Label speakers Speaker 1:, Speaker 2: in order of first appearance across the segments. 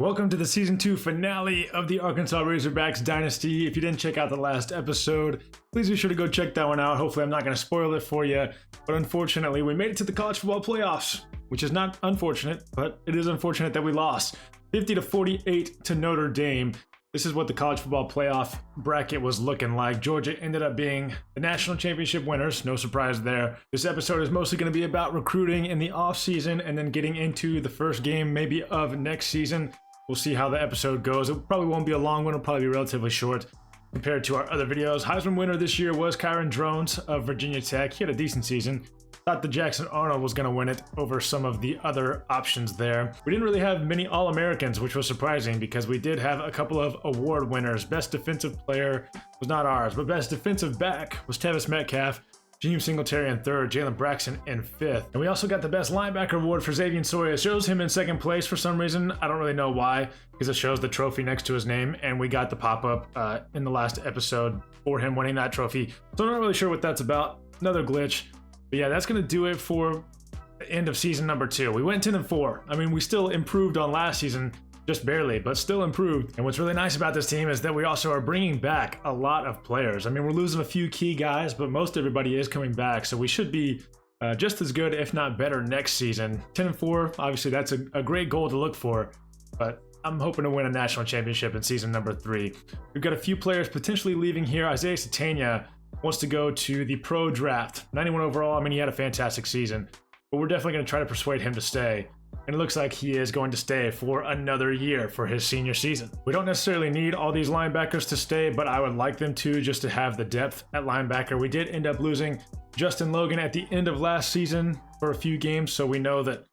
Speaker 1: Welcome to the Season 2 finale of the Arkansas Razorbacks Dynasty. If you didn't check out the last episode, please be sure to go check that one out. Hopefully I'm not going to spoil it for you, but unfortunately we made it to the college football playoffs, which is not unfortunate, but it is unfortunate that we lost 50-48 to Notre Dame. This is what the college football playoff bracket was looking like. Georgia ended up being the national championship winners. No surprise there. This episode is mostly going to be about recruiting in the offseason and then getting into the first game maybe of next season. We'll see how the episode goes. It probably won't be a long one. It'll probably be relatively short compared to our other videos. Heisman winner this year was Kyron Drones of Virginia Tech. He had a decent season. Thought that Jackson Arnold was going to win it over some of the other options there. We didn't really have many All-Americans, which was surprising because we did have a couple of award winners. Best defensive player was not ours, but best defensive back was Tevis Metcalf. James Singletary in third, Jalen Braxton in fifth. And we also got the best linebacker award for Xavier Sawyer. It shows him in second place for some reason. I don't really know why, because it shows the trophy next to his name, and we got the pop-up in the last episode for him winning that trophy. So I'm not really sure what that's about. Another glitch. But yeah, that's going to do it for the end of season number 2. We went 10-4. I mean, we still improved on last season, just barely, but still improved. And what's really nice about this team is that we also are bringing back a lot of players. I mean, we're losing a few key guys, but most everybody is coming back. So we should be just as good, if not better, next season. 10-4, obviously that's a great goal to look for, but I'm hoping to win a national championship in season number 3. We've got a few players potentially leaving here. Isaiah Satania wants to go to the pro draft. 91 overall, I mean, he had a fantastic season, but we're definitely going to try to persuade him to stay. And it looks like he is going to stay for another year for his senior season. We don't necessarily need all these linebackers to stay, but I would like them to, just to have the depth at linebacker. We did end up losing Justin Logan at the end of last season for a few games, so we know that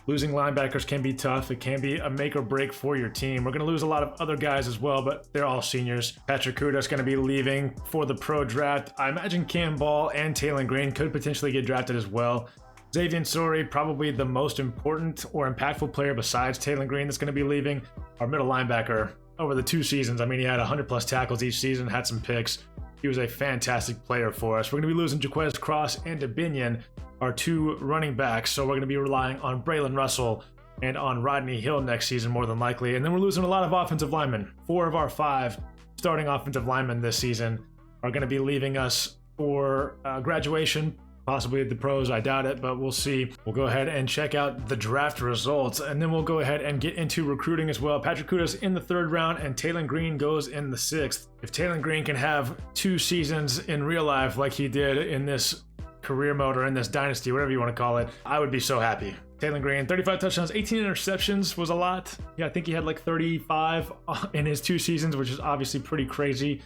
Speaker 1: losing linebackers can be tough. It can be a make or break for your team. We're going to lose a lot of other guys as well, but they're all seniors. Patrick Kuda's going to be leaving for the pro draft. I imagine Cam Ball and Taylon Green could potentially get drafted as well. Xavier Sori, probably the most important or impactful player besides Taylon Green that's going to be leaving. Our middle linebacker over the 2 seasons. I mean, he had 100 plus tackles each season, had some picks. He was a fantastic player for us. We're going to be losing Jaquez Cross and DeBinion, our 2 running backs. So we're going to be relying on Braylon Russell and on Rodney Hill next season, more than likely. And then we're losing a lot of offensive linemen. 4 of our 5 starting offensive linemen this season are going to be leaving us for graduation. Possibly the pros, I doubt it, but we'll see. We'll go ahead and check out the draft results, and then we'll go ahead and get into recruiting as well. Patrick Kuda's in the 3rd round, and Taylon Green goes in the 6th. If Taylon Green can have 2 seasons in real life like he did in this career mode or in this dynasty, whatever you want to call it, I would be so happy. Taylon Green, 35 touchdowns, 18 interceptions was a lot. Yeah, I think he had like 35 in his 2 seasons, which is obviously pretty crazy.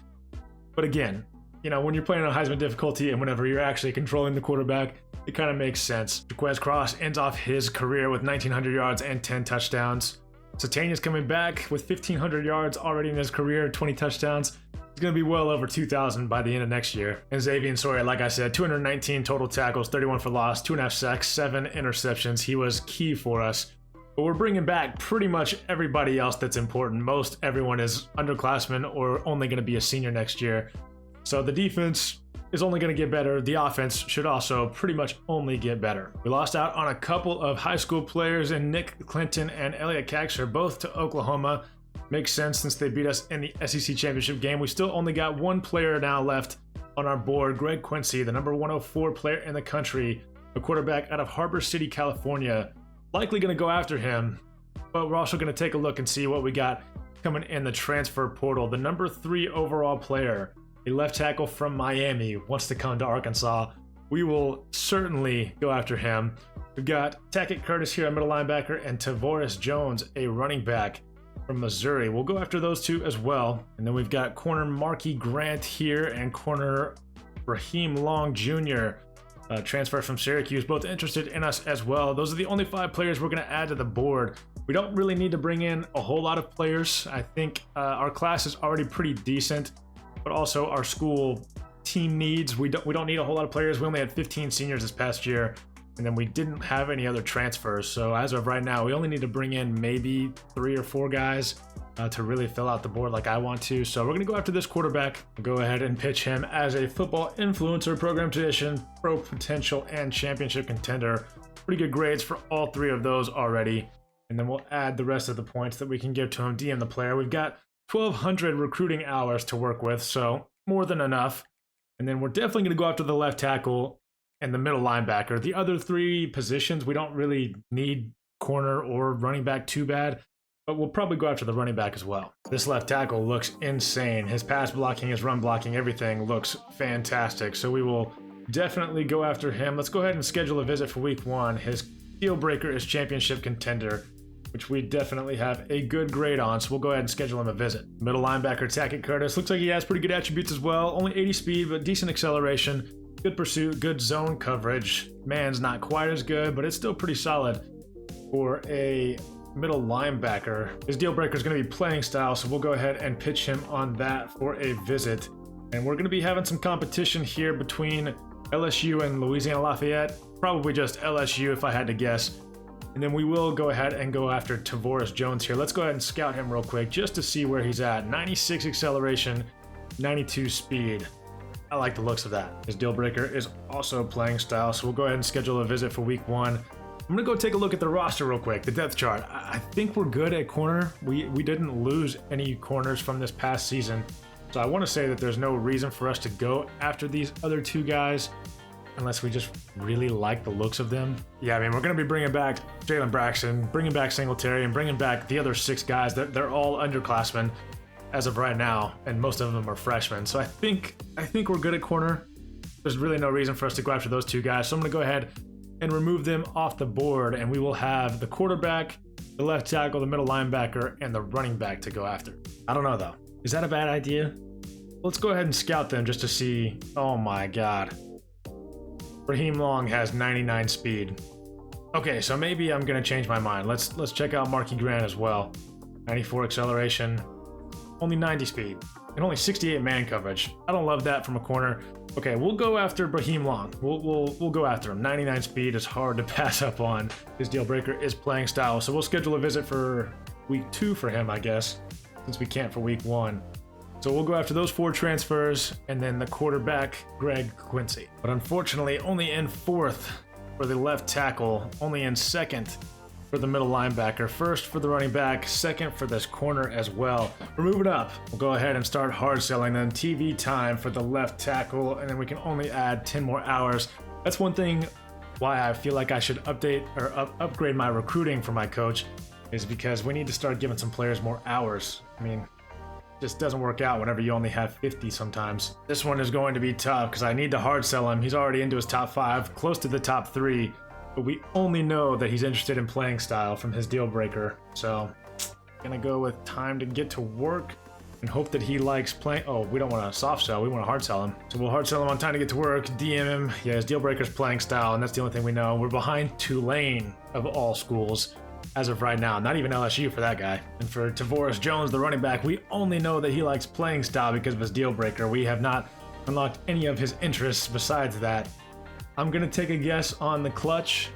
Speaker 1: But again, you know, when you're playing on Heisman difficulty and whenever you're actually controlling the quarterback, it kind of makes sense. Jaquez Cross ends off his career with 1,900 yards and 10 touchdowns. Satania's coming back with 1,500 yards already in his career, 20 touchdowns. He's going to be well over 2,000 by the end of next year. And Xavier Sawyer, like I said, 219 total tackles, 31 for loss, 2.5 sacks, 7 interceptions. He was key for us. But we're bringing back pretty much everybody else that's important. Most everyone is underclassmen or only going to be a senior next year. So the defense is only going to get better. The offense should also pretty much only get better. We lost out on a couple of high school players in Nick Clinton and Elliot Caxer, both to Oklahoma. Makes sense since they beat us in the SEC championship game. We still only got 1 player now left on our board, Greg Quincy, the number 104 player in the country, a quarterback out of Harbor City, California. Likely going to go after him, but we're also going to take a look and see what we got coming in the transfer portal. The number 3 overall player, a left tackle from Miami, wants to come to Arkansas. We will certainly go after him. We've got Tackett Curtis here, a middle linebacker, and Tavoris Jones, a running back from Missouri. We'll go after those 2 as well. And then we've got corner Marky Grant here and corner Raheem Long Jr., transfer from Syracuse, both interested in us as well. Those are the only 5 players we're going to add to the board. We don't really need to bring in a whole lot of players. I think our class is already pretty decent, but also our school team needs. We don't need a whole lot of players. We only had 15 seniors this past year, and then we didn't have any other transfers. So as of right now, we only need to bring in maybe 3 or 4 guys to really fill out the board like I want to. So we're going to go after this quarterback. We'll go ahead and pitch him as a football influencer, program tradition, pro potential, and championship contender. Pretty good grades for all 3 of those already. and then we'll add the rest of the points that we can give to him, DM the player. We've got 1,200 recruiting hours to work with, so more than enough. And then we're definitely going to go after the left tackle and the middle linebacker. The other three positions, we don't really need corner or running back too bad, but we'll probably go after the running back as well. This left tackle looks insane. His pass blocking, his run blocking, everything looks fantastic. So we will definitely go after him. Let's go ahead and schedule a visit for week 1. His deal breaker is championship contender, which we definitely have a good grade on, so we'll go ahead and schedule him a visit. Middle linebacker Tackett Curtis looks like he has pretty good attributes as well. Only 80 speed, but decent acceleration, good pursuit, good zone coverage. Man's not quite as good, but it's still pretty solid for a middle linebacker. His deal breaker is going to be playing style, so we'll go ahead and pitch him on that for a visit. And we're going to be having some competition here between LSU and Louisiana Lafayette. Probably just LSU if I had to guess. And then we will go ahead and go after Tavoris Jones here. Let's go ahead and scout him real quick just to see where he's at. 96 acceleration, 92 speed. I like the looks of that. His deal breaker is also playing style, so we'll go ahead and schedule a visit for week 1. I'm going to go take a look at the roster real quick, the depth chart. I think we're good at corner. We didn't lose any corners from this past season. So I want to say that there's no reason for us to go after these other 2 guys unless we just really like the looks of them. Yeah, I mean, we're going to be bringing back Jalen Braxton, bringing back Singletary, and bringing back the other 6 guys. They're all underclassmen as of right now, and most of them are freshmen. So I think we're good at corner. There's really no reason for us to go after those 2 guys. So I'm going to go ahead and remove them off the board, and we will have the quarterback, the left tackle, the middle linebacker, and the running back to go after. I don't know though. Is that a bad idea? Let's go ahead and scout them just to see. Oh my god. Raheem Long has 99 speed. Okay, so maybe I'm gonna change my mind. Let's check out Marquis Grant as well. 94 acceleration, only 90 speed, and only 68 man coverage. I don't love that from a corner. Okay, we'll go after Raheem Long. We'll go after him. 99 speed is hard to pass up on. His deal breaker is playing style, so we'll schedule a visit for week 2 for him, I guess, since we can't for week 1. So we'll go after those 4 transfers and then the quarterback, Greg Quincy. But unfortunately, only in 4th for the left tackle, only in 2nd for the middle linebacker, 1st for the running back, 2nd for this corner as well. We're moving up. We'll go ahead and start hard selling them. TV time for the left tackle, and then we can only add 10 more hours. That's one thing why I feel like I should update or upgrade my recruiting for my coach, is because we need to start giving some players more hours. I mean, just doesn't work out whenever you only have 50 sometimes. This one is going to be tough because I need to hard sell him. He's already into his top 5, close to the top 3, but we only know that he's interested in playing style from his deal breaker. So gonna go with time to get to work and hope that he likes playing. Oh, we don't want to soft sell, we want to hard sell him. So we'll hard sell him on time to get to work, DM him. Yeah, his deal breaker is playing style, and that's the only thing we know. We're behind Tulane of all schools as of right now, not even LSU for that guy. And for Tavoris Jones, the running back, we only know that he likes playing style because of his deal breaker. We have not unlocked any of his interests besides that. I'm gonna take a guess on the clutch.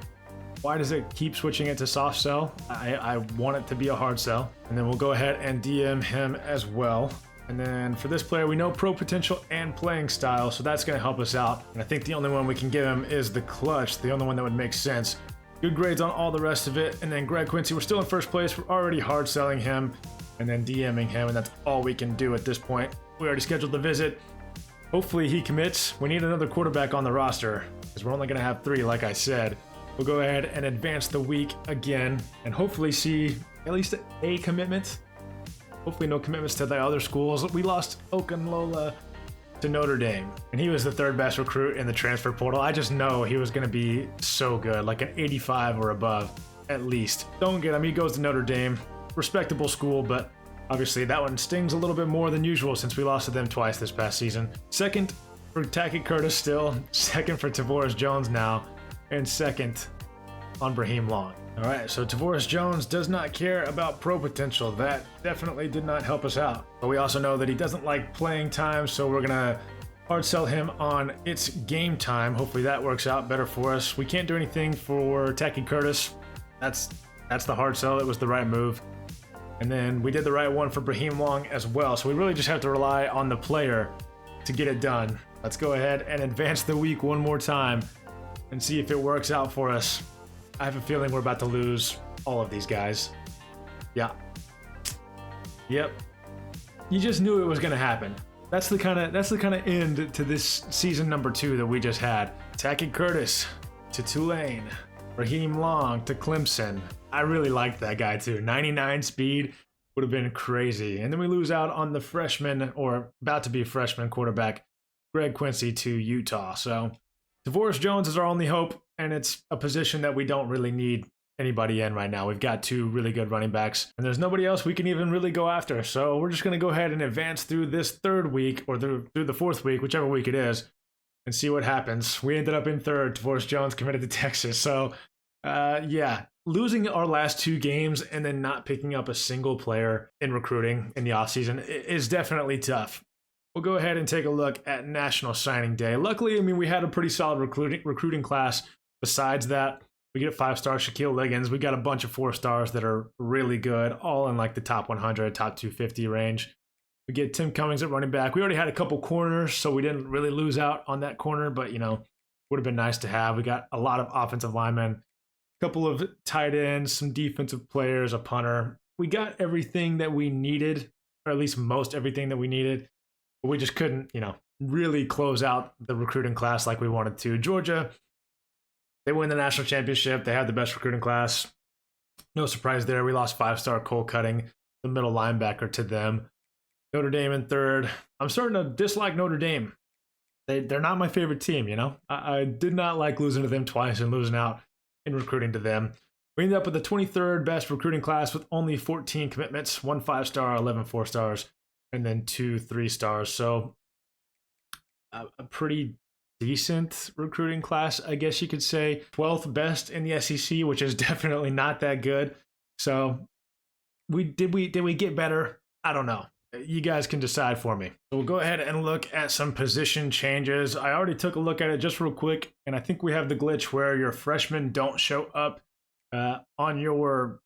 Speaker 1: Why does it keep switching it to soft sell? I want it to be a hard sell. And then we'll go ahead and DM him as well. And then for this player, we know pro potential and playing style, so that's gonna help us out. And I think the only one we can give him is the clutch, the only one that would make sense. Good grades on all the rest of it. And then Greg Quincy, we're still in 1st place. We're already hard selling him and then DMing him, and that's all we can do at this point. We already scheduled the visit. Hopefully he commits. We need another quarterback on the roster because we're only going to have 3, like I said. We'll go ahead and advance the week again and hopefully see at least a commitment. Hopefully no commitments to the other schools. We lost Okunlola to Notre Dame, and he was the 3rd best recruit in the transfer portal. I just know he was going to be so good, like an 85 or above at least. Don't get him. He goes to Notre Dame, respectable school, but obviously that one stings a little bit more than usual since we lost to them twice this past season. 2nd for Tackett Curtis still, 2nd for Tavoris Jones now, and 2nd on Raheem Long. All right, so Tavoris Jones does not care about pro potential. That definitely did not help us out. But we also know that he doesn't like playing time, so we're gonna hard sell him on its game time. Hopefully that works out better for us. We can't do anything for Tackett Curtis. That's the hard sell. It was the right move. And then we did the right one for Raheem Long as well. So we really just have to rely on the player to get it done. Let's go ahead and advance the week one more time and see if it works out for us. I have a feeling we're about to lose. all of these guys. Yeah. Yep. You just knew it was going to happen. That's the kind of end to this season number 2 that we just had. Tacky Curtis to Tulane. Raheem Long to Clemson. I really liked that guy too. 99 speed would have been crazy. And then we lose out on the freshman, or about to be freshman quarterback, Greg Quincy to Utah. So DeVorest Jones is our only hope, and it's a position that we don't really need anybody in right now. We've got 2 really good running backs, and there's nobody else we can even really go after. So we're just going to go ahead and advance through this 3rd week, or through the 4th week, whichever week it is, and see what happens. We ended up in 3rd. DeVorest Jones committed to Texas. So yeah, losing our last 2 games and then not picking up a single player in recruiting in the offseason is definitely tough. We'll go ahead and take a look at National Signing Day. Luckily, I mean, we had a pretty solid recruiting class. Besides that, we get 5-star Shaquille Liggins. We got a bunch of 4-stars that are really good, all in like the top 100, top 250 range. We get Tim Cummings at running back. We already had a couple corners, so we didn't really lose out on that corner, but, you know, would have been nice to have. We got a lot of offensive linemen, a couple of tight ends, some defensive players, a punter. We got everything that we needed, or at least most everything that we needed. But we just couldn't, you know, really close out the recruiting class like we wanted to. Georgia, they win the national championship. They had the best recruiting class. No surprise there. We lost 5-star Cole Cutting, the middle linebacker, to them. Notre Dame in 3rd. I'm starting to dislike Notre Dame. They're not my favorite team, you know. I did not like losing to them twice and losing out in recruiting to them. We ended up with the 23rd best recruiting class with only 14 commitments, 1 5-star, 11 4-stars, and then 2 3-stars. So a pretty decent recruiting class, I guess you could say. 12th best in the SEC, which is definitely not that good. So did we get better? I don't know. You guys can decide for me. So we'll go ahead and look at some position changes. I already took a look at it just real quick, and I think we have the glitch where your freshmen don't show up on your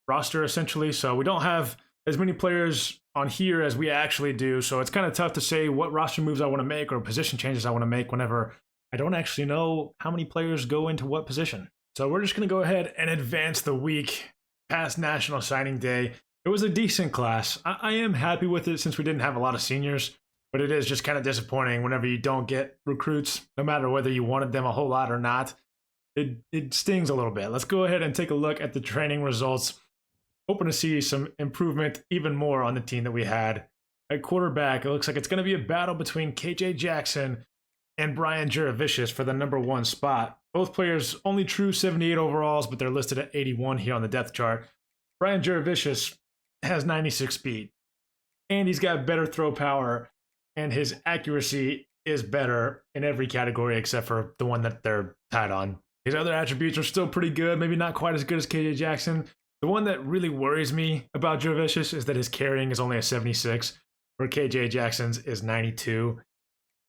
Speaker 1: roster, essentially. So we don't have as many players on here as we actually do. So it's kind of tough to say what roster moves I want to make or position changes I want to make whenever I don't actually know how many players go into what position. So we're just going to go ahead and advance the week past National Signing Day. It was a decent class. I am happy with it since we didn't have a lot of seniors, but it is just kind of disappointing whenever you don't get recruits, no matter whether you wanted them a whole lot or not. It stings a little bit. Let's go ahead and take a look at the training results. Hoping to see some improvement even more on the team that we had. At quarterback, it looks like it's going to be a battle between KJ Jackson and Brian Juravicius for the number 1 spot. Both players only true 78 overalls, but they're listed at 81 here on the depth chart. Brian Juravicius has 96 speed, and he's got better throw power, and his accuracy is better in every category except for the one that they're tied on. His other attributes are still pretty good, maybe not quite as good as KJ Jackson. The one that really worries me about Juravicius is that his carrying is only a 76, where KJ Jackson's is 92.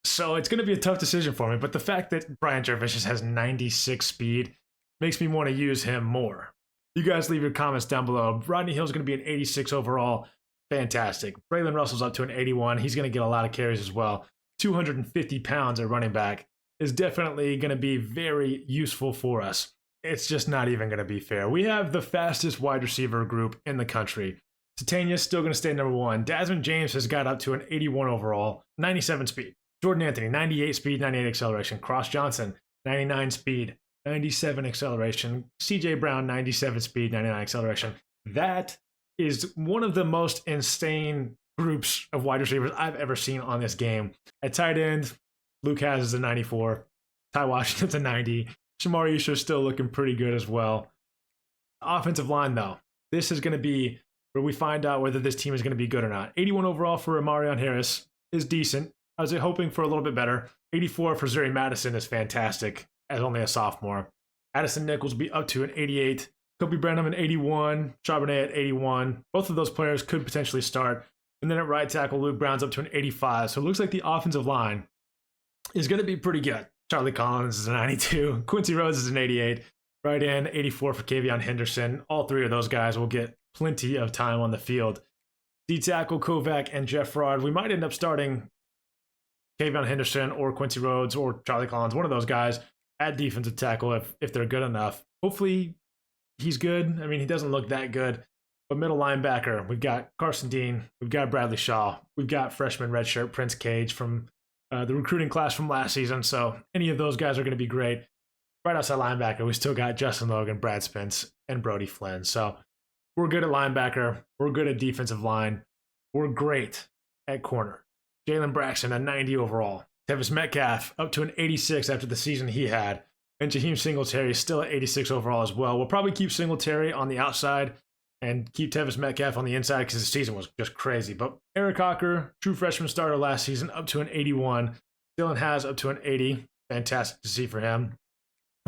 Speaker 1: So it's going to be a tough decision for me, but the fact that Brian Juravicius has 96 speed makes me want to use him more. You guys leave your comments down below. Rodney Hill's going to be an 86 overall. Fantastic. Braylon Russell's up to an 81. He's going to get a lot of carries as well. 250 pounds at running back is definitely going to be very useful for us. It's just not even going to be fair. We have the fastest wide receiver group in the country. Titania's still going to stay number 1. Desmond James has got up to an 81 overall, 97 speed. Jordan Anthony, 98 speed, 98 acceleration. Cross Johnson, 99 speed, 97 acceleration. CJ Brown, 97 speed, 99 acceleration. That is one of the most insane groups of wide receivers I've ever seen on this game. At tight end, Luke Hasz is a 94. Ty Washington's a 90. Shamar Isha is still looking pretty good as well. Offensive line, though, this is going to be where we find out whether this team is going to be good or not. 81 overall for Amarion Harris is decent. I was hoping for a little bit better. 84 for Zuri Madison is fantastic as only a sophomore. Addison Nichols will be up to an 88. Kobe Branham an 81. Charbonnet at 81. Both of those players could potentially start. And then at right tackle, Luke Brown's up to an 85. So it looks like the offensive line is going to be pretty good. Charlie Collins is a 92. Quincy Rhodes is an 88. Right end, 84 for Kavion Henderson. All 3 of those guys will get plenty of time on the field. D-tackle, Kovac, and Jeff Rod. We might end up starting Kavion Henderson or Quincy Rhodes or Charlie Collins, one of those guys, at defensive tackle if they're good enough. Hopefully he's good. I mean, he doesn't look that good. But middle linebacker, we've got Carson Dean, we've got Bradley Shaw, we've got freshman redshirt Prince Cage from the recruiting class from last season. So any of those guys are going to be great. Right outside linebacker, we still got Justin Logan, Brad Spence, and Brody Flynn. So we're good at linebacker. We're good at defensive line. We're great at corner. Jalen Braxton, a 90 overall. Tevis Metcalf, up to an 86 after the season he had. And Jaheim Singletary, still at 86 overall as well. We'll probably keep Singletary on the outside and keep Tevis Metcalf on the inside because the season was just crazy. But Eric Hocker, true freshman starter last season, up to an 81. Dylan Haas up to an 80. Fantastic to see for him.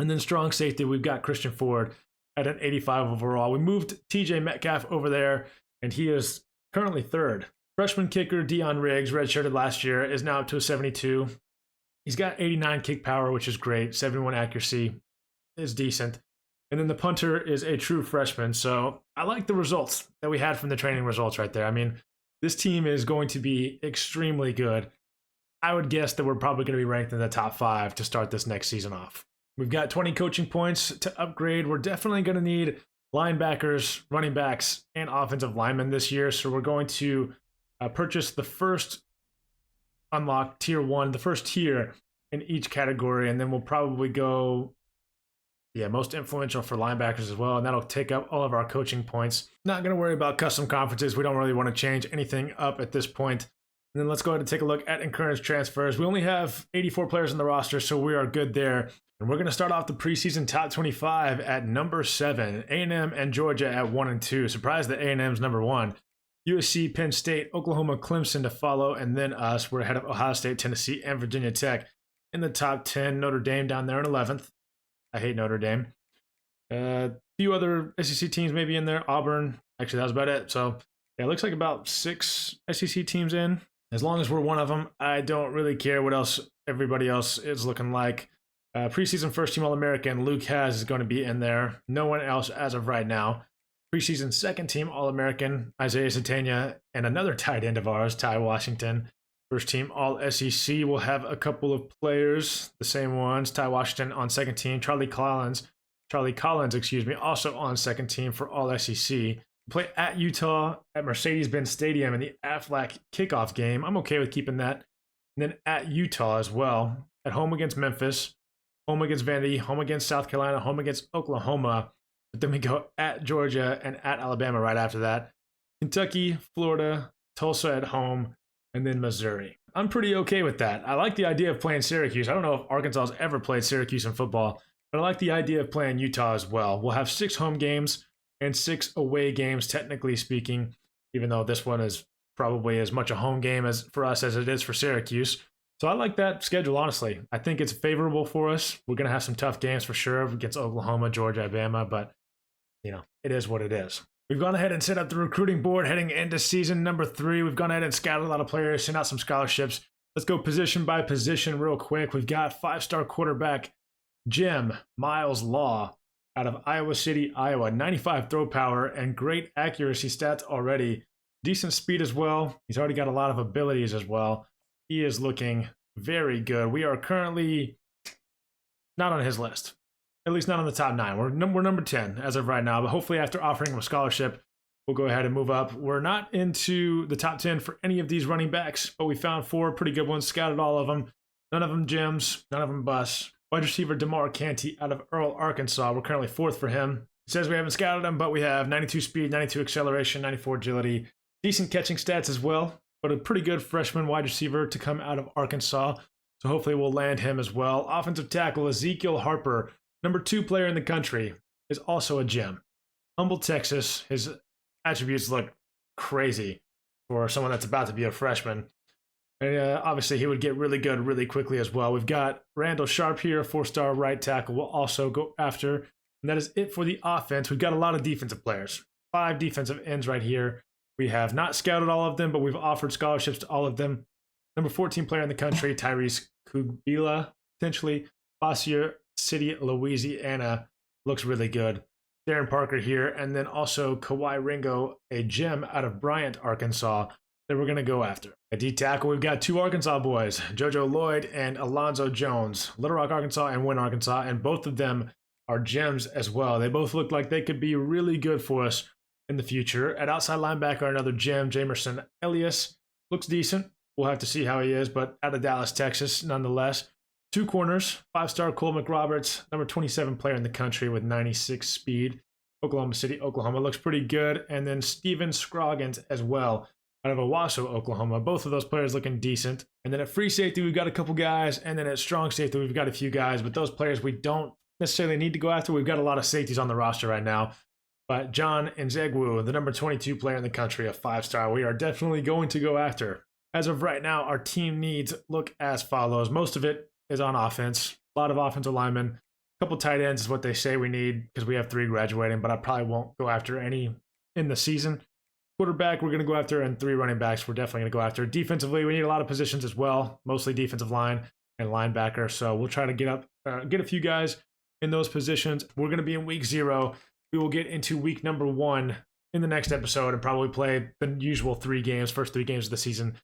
Speaker 1: And then strong safety, we've got Christian Ford at an 85 overall. We moved TJ Metcalf over there, and he is currently third. Freshman kicker Dion Riggs, redshirted last year, is now up to a 72. He's got 89 kick power, which is great. 71 accuracy is decent. And then the punter is a true freshman. So I like the results that we had from the training results right there. I mean, this team is going to be extremely good. I would guess that we're probably going to be ranked in the top 5 to start this next season off. We've got 20 coaching points to upgrade. We're definitely going to need linebackers, running backs, and offensive linemen this year. So we're going to purchase the first unlock tier 1, the first tier in each category. And then we'll probably go, most influential for linebackers as well. And that'll take up all of our coaching points. Not going to worry about custom conferences. We don't really want to change anything up at this point. And then let's go ahead and take a look at encouraged transfers. We only have 84 players on the roster, so we are good there. And we're going to start off the preseason top 25 at number 7. A&M and Georgia at 1 and 2. Surprised that A&M's number 1. USC, Penn State, Oklahoma, Clemson to follow, and then us. We're ahead of Ohio State, Tennessee, and Virginia Tech in the top 10. Notre Dame down there in 11th. I hate Notre Dame. A few other SEC teams maybe in there. Auburn. Actually, that was about it. So, yeah, it looks like about 6 SEC teams in. As long as we're one of them, I don't really care what else everybody else is looking like. Preseason first team All-American, Luke Haas is going to be in there. No one else as of right now. Preseason second team All-American, Isaiah Satania, and another tight end of ours, Ty Washington. First team All-SEC will have a couple of players, the same ones. Ty Washington on second team. Charlie Collins, also on second team for All-SEC. Play at Utah at Mercedes-Benz Stadium in the Aflac kickoff game. I'm okay with keeping that. And then at Utah as well. At home against Memphis, home against Vandy, home against South Carolina, home against Oklahoma. But then we go at Georgia and at Alabama right after that. Kentucky, Florida, Tulsa at home, and then Missouri. I'm pretty okay with that. I like the idea of playing Syracuse. I don't know if Arkansas has ever played Syracuse in football, but I like the idea of playing Utah as well. We'll have 6 home games and 6 away games, technically speaking, even though this one is probably as much a home game as for us as it is for Syracuse. So I like that schedule, honestly. I think it's favorable for us. We're going to have some tough games for sure against Oklahoma, Georgia, Alabama, but, it is what it is. We've gone ahead and set up the recruiting board heading into season number 3. We've gone ahead and scouted a lot of players, sent out some scholarships. Let's go position by position real quick. We've got 5-star quarterback Jim Miles Law out of Iowa City, Iowa. 95 throw power and great accuracy stats already. Decent speed as well. He's already got a lot of abilities as well. He is looking very good. We are currently not on his list, at least not on the top 9. We're number 10 as of right now, but hopefully after offering him a scholarship, we'll go ahead and move up. We're not into the top 10 for any of these running backs, but we found 4 pretty good ones, scouted all of them. None of them gems, none of them busts. Wide receiver DeMar Canty out of Earl, Arkansas. We're currently 4th for him. It says we haven't scouted him, but we have 92 speed, 92 acceleration, 94 agility. Decent catching stats as well, but a pretty good freshman wide receiver to come out of Arkansas. So hopefully we'll land him as well. Offensive tackle Ezekiel Harper, number 2 player in the country, is also a gem. Humble, Texas. His attributes look crazy for someone that's about to be a freshman. And obviously he would get really good really quickly as well. We've got Randall Sharp here, a 4-star right tackle we'll also go after. And that is it for the offense. We've got a lot of defensive players. 5 defensive ends right here. We have not scouted all of them, but we've offered scholarships to all of them. Number 14 player in the country, Tyrese Kubila, potentially. Bossier City, Louisiana, looks really good. Darren Parker here, and then also Kawhi Ringo, a gem out of Bryant, Arkansas, that we're going to go after. At D-tackle, we've got 2 Arkansas boys, JoJo Lloyd and Alonzo Jones, Little Rock, Arkansas, and Wynn, Arkansas, and both of them our gems as well. They both look like they could be really good for us in the future. At outside linebacker, another gem, Jamerson Elias, looks decent. We'll have to see how he is, but out of Dallas, Texas, nonetheless. 2 corners, 5-star Cole McRoberts, number 27 player in the country with 96 speed. Oklahoma City, Oklahoma, looks pretty good. And then Steven Scroggins as well, out of Owasso, Oklahoma. Both of those players looking decent. And then at free safety, we've got a couple guys. And then at strong safety, we've got a few guys. But those players we don't necessarily need to go after. We've got a lot of safeties on the roster right now. But John Nzegwu, the number 22 player in the country, a 5-star, we are definitely going to go after. As of right now, our team needs look as follows. Most of it is on offense. A lot of offensive linemen. A couple tight ends is what they say we need because we have 3 graduating, but I probably won't go after any in the season. Quarterback, we're going to go after, and 3 running backs, we're definitely going to go after. Defensively, we need a lot of positions as well, mostly defensive line and linebacker. So we'll try to get a few guys in those positions. We're going to be in week 0. We will get into week number 1 in the next episode and probably play the usual 3 games, first 3 games of the season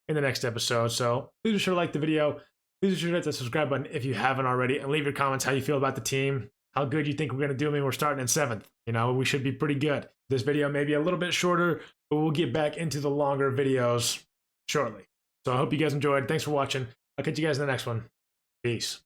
Speaker 1: in the next episode. So please be sure to like the video. Please be sure to hit the subscribe button if you haven't already, and leave your comments how you feel about the team, how good you think we're going to do. I mean, we're starting in 7th. You know, we should be pretty good. This video may be a little bit shorter, but we'll get back into the longer videos shortly. So I hope you guys enjoyed. Thanks for watching. I'll catch you guys in the next one. Peace.